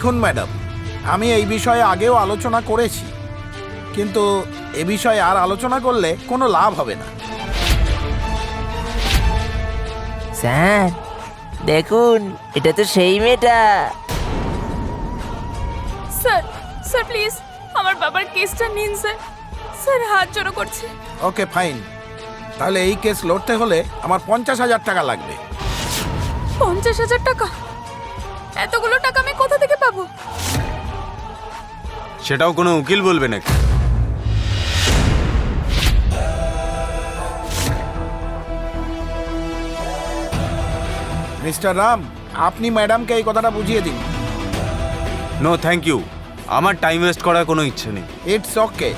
দেখুন ম্যাডাম, আমি এই বিষয়ে আগেও আলোচনা করেছি, কিন্তু এ বিষয়ে আর আলোচনা করলে কোনো লাভ হবে না। স্যার দেখুন, এটা তো সেই মেয়েটা। স্যার স্যার প্লিজ আমার বাবার কেসটা নিন স্যার। স্যার হাত জড়ো করছে। ওকে ফাইন, তাহলে এই কেস লড়তে হলে আমার 50,000 টাকা লাগবে। 50,000 টাকা? এতগুলো টাকা আমি কোথা থেকে পাবো? সেটাও কোনো উকিল বলবে নাকি? মিস্টার রাম, আপনি ম্যাডামকে এই কথাটা বুঝিয়ে দিন। নো থ্যাংক ইউ, আমার টাইম ওয়েস্ট করার কোনো ইচ্ছে নেই। It's okay.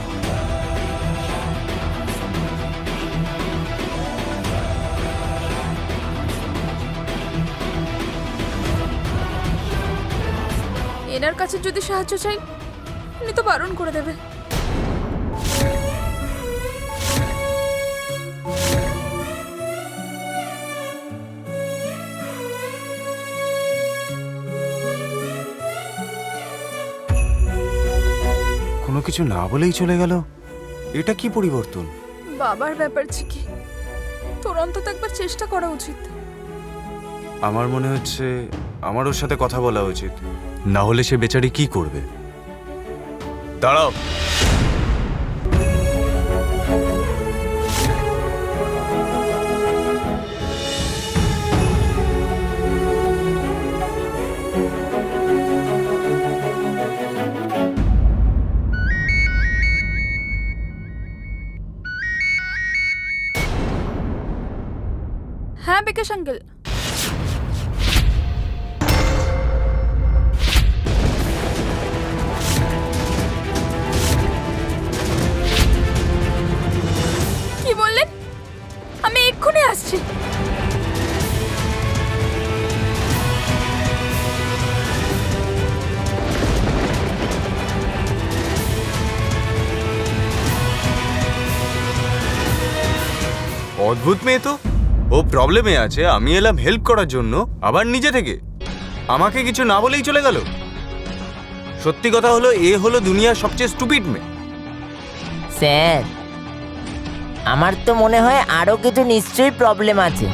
এনার কাছে যদি সাহায্য চাই, উনি তো বারণ করে দেবে। কোনো কিছু না বলেই চলে গেল, এটা কি পরিবর্তন? বাবার ব্যাপার কি, তোর অন্তত একবার চেষ্টা করা উচিত। আমার মনে হচ্ছে আমার ওর সাথে কথা বলা উচিত, না হলে সে বেচারি কি করবে। দাঁড়াও, হ্যাঁ বিকাশ আঙ্কেল। কি বললেন? আমি এক্ষুনি আসছি। অদ্ভুত মেয়ে তো। ও প্রবলেমে আছে, আমি এলাম হেল্প করার জন্য, আবার নিজে থেকে আমাকে কিছু না বলেই চলে গেল। সত্যি কথা হলো, এ হলো দুনিয়ার সবচেয়ে স্টুপিড মেয়ে। স্যার আমার তো মনে হয় আরো কিছু নিশ্চয়ই প্রবলেম আছে।